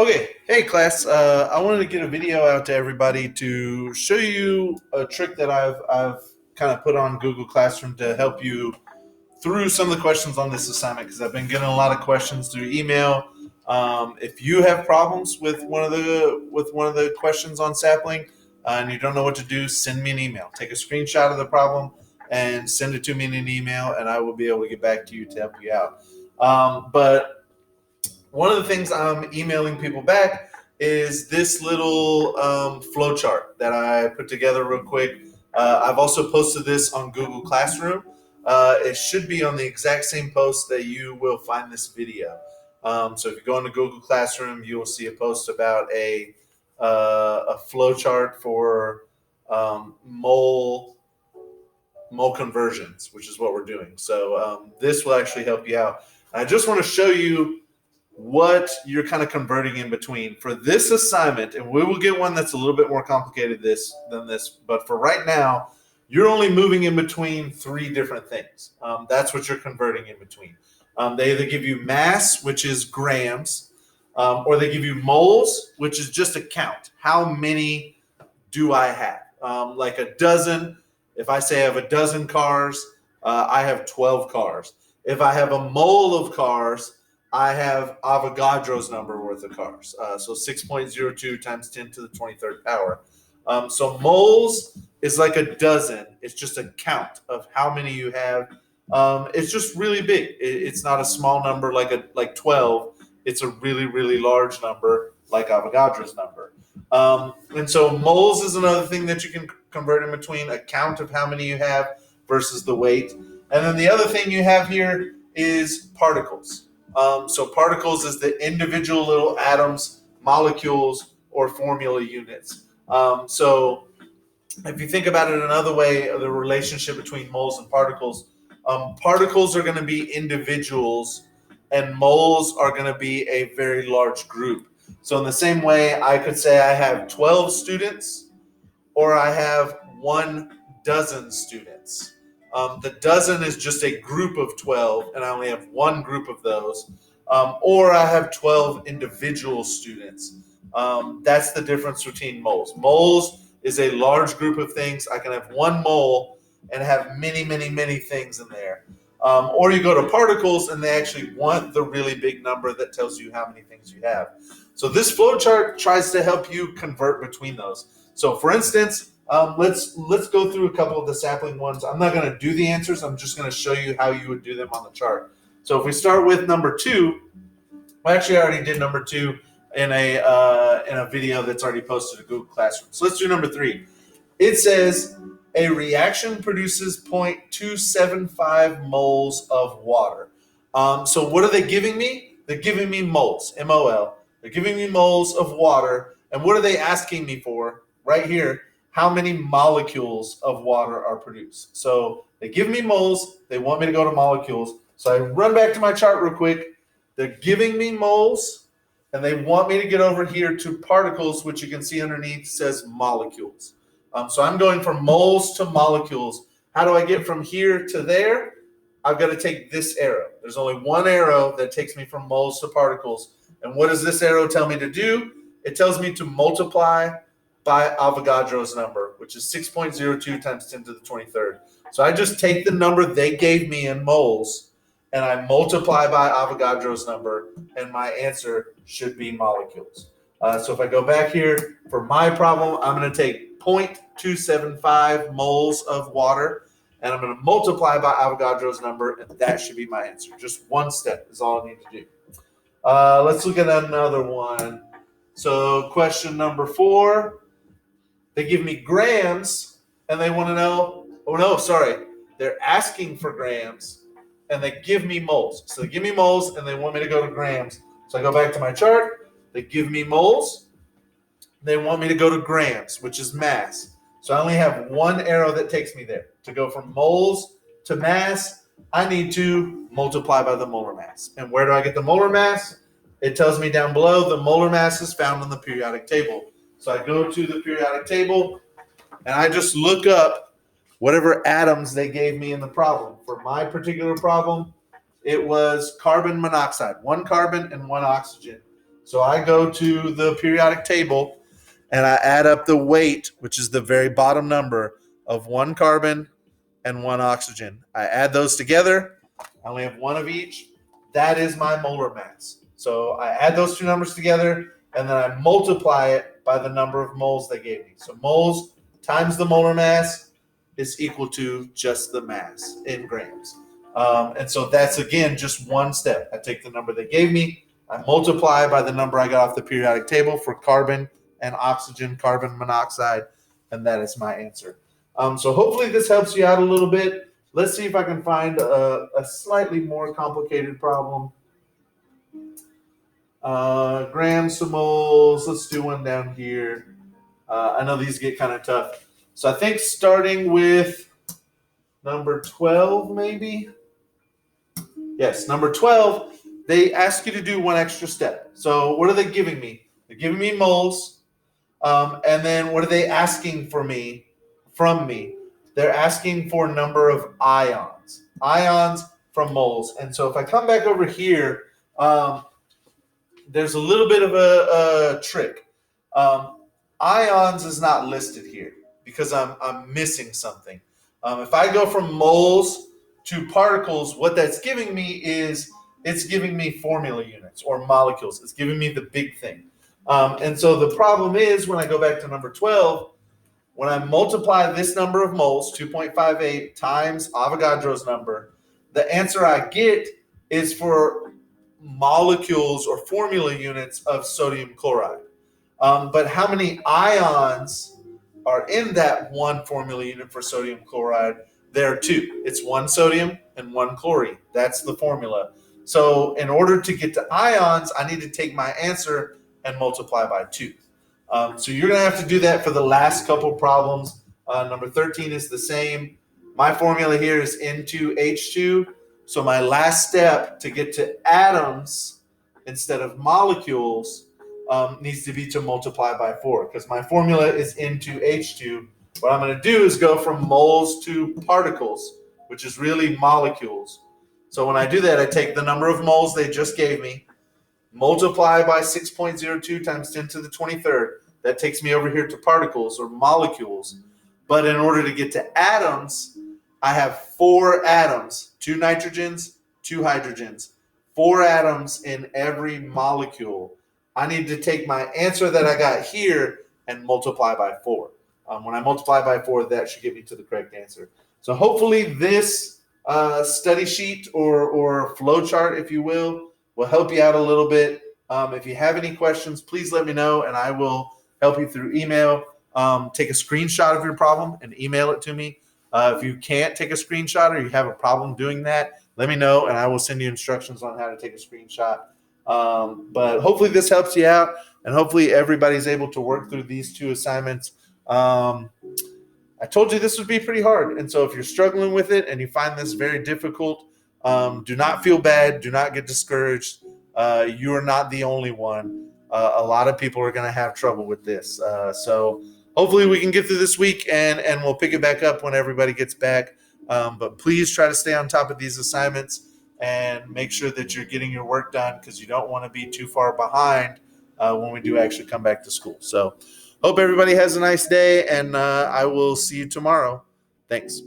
Okay, hey class. I wanted to get a video out to everybody to show you a trick that I've kind of put on Google Classroom to help you through some of the questions on this assignment because I've been getting a lot of questions through email. If you have problems with one of the questions on Sapling and you don't know what to do, send me an email. Take a screenshot of the problem and send it to me in an email, and I will be able to get back to you to help you out. But one of the things I'm emailing people back is this little flow chart that I put together real quick. I've also posted this on Google Classroom. It should be on the exact same post that you will find this video. So if you go into Google Classroom, you will see a post about a flow chart for mole conversions, which is what we're doing. So this will actually help you out. I just want to show you what you're kind of converting in between for this assignment, and we will get one that's a little bit more complicated than this, but for right now you're only moving in between three different things. That's what you're converting in between. They either give you mass, which is grams, or they give you moles, which is just a count. How many do I have? Like a dozen. If I say I have a dozen cars, I have 12 cars. If I have a mole of cars, I have Avogadro's number worth of cars. So 6.02 times 10 to the 23rd power. So moles is like a dozen. It's just a count of how many you have. It's just really big. It's not a small number like 12. It's a really, really large number like Avogadro's number. And so moles is another thing that you can convert in between, a count of how many you have versus the weight. And then the other thing you have here is particles. So particles is the individual little atoms, molecules, or formula units. So if you think about it another way, the relationship between moles and particles, particles are going to be individuals and moles are going to be a very large group. So in the same way, I could say I have 12 students or I have 1 dozen students. The dozen is just a group of 12, and I only have one group of those. Or I have 12 individual students. That's the difference between moles. Moles is a large group of things. I can have one mole and have many, many, many things in there. Or you go to particles, and they actually want the really big number that tells you how many things you have. So this flow chart tries to help you convert between those. So for instance, let's go through a couple of the Sapling ones. I'm not going to do the answers. I'm just going to show you how you would do them on the chart. So if we start with number 2, well, actually I already did number 2 in a video that's already posted to Google Classroom. So let's do number 3. It says a reaction produces 0.275 moles of water. So what are they giving me? They're giving me moles, M-O-L. They're giving me moles of water. And what are they asking me for? Right here, how many molecules of water are produced. So they give me moles. They want me to go to molecules. So I run back to my chart real quick. They're giving me moles, and they want me to get over here to particles, which you can see underneath says molecules. So I'm going from moles to molecules. How do I get from here to there? I've got to take this arrow. There's only one arrow that takes me from moles to particles. And what does this arrow tell me to do? It tells me to multiply by Avogadro's number, which is 6.02 times 10 to the 23rd. So I just take the number they gave me in moles, and I multiply by Avogadro's number, and my answer should be molecules. So if I go back here for my problem, I'm going to take 0.275 moles of water, and I'm going to multiply by Avogadro's number, and that should be my answer. Just one step is all I need to do. Let's look at another one. So question number 4, they give me grams, and they want to know, they're asking for grams, and they give me moles. So they give me moles, and they want me to go to grams. So I go back to my chart. They give me moles. They want me to go to grams, which is mass. So I only have one arrow that takes me there. To go from moles to mass, I need to multiply by the molar mass. And where do I get the molar mass? It tells me down below the molar mass is found on the periodic table. So I go to the periodic table, and I just look up whatever atoms they gave me in the problem. For my particular problem, it was carbon monoxide, 1 carbon and 1 oxygen. So I go to the periodic table and I add up the weight, which is the very bottom number, of 1 carbon and 1 oxygen. I add those together. I only have 1 of each. That is my molar mass. So I add those 2 numbers together, and then I multiply it by the number of moles they gave me. So moles times the molar mass is equal to just the mass in grams. And so that's, again, just one step. I take the number they gave me, I multiply by the number I got off the periodic table for carbon and oxygen, carbon monoxide, and that is my answer. So hopefully this helps you out a little bit. Let's see if I can find a slightly more complicated problem. Grams to moles. Let's do one down here. I know these get kind of tough. So I think starting with number 12, maybe. Yes, number 12, they ask you to do one extra step. So what are they giving me? They're giving me moles. And then what are they asking from me? They're asking for number of ions. Ions from moles. And so if I come back over here, there's a little bit of a trick. Ions is not listed here because I'm missing something. If I go from moles to particles, what that's giving me is it's giving me formula units or molecules. It's giving me the big thing. And so the problem is when I go back to number 12, when I multiply this number of moles, 2.58 times Avogadro's number, the answer I get is for molecules or formula units of sodium chloride. But how many ions are in that one formula unit for sodium chloride? There are 2. It's 1 sodium and 1 chlorine. That's the formula. So in order to get to ions, I need to take my answer and multiply by 2. So you're going to have to do that for the last couple problems. Number 13 is the same. My formula here is N2H2. So my last step to get to atoms instead of molecules needs to be to multiply by 4 because my formula is N2H2. What I'm going to do is go from moles to particles, which is really molecules. So when I do that, I take the number of moles they just gave me, multiply by 6.02 times 10 to the 23rd. That takes me over here to particles or molecules. But in order to get to atoms, I have 4 atoms, 2 nitrogens, 2 hydrogens, 4 atoms in every molecule. I need to take my answer that I got here and multiply by 4. When I multiply by 4, that should get me to the correct answer. So hopefully this study sheet or flow chart, if you will help you out a little bit. If you have any questions, please let me know, and I will help you through email. Take a screenshot of your problem and email it to me. If you can't take a screenshot or you have a problem doing that, let me know, and I will send you instructions on how to take a screenshot. But hopefully this helps you out, and hopefully everybody's able to work through these 2 assignments. I told you this would be pretty hard, and so if you're struggling with it and you find this very difficult, do not feel bad. Do not get discouraged. You are not the only one. A lot of people are going to have trouble with this. So hopefully we can get through this week, and we'll pick it back up when everybody gets back. But please try to stay on top of these assignments and make sure that you're getting your work done because you don't want to be too far behind when we do actually come back to school. So hope everybody has a nice day, and I will see you tomorrow. Thanks.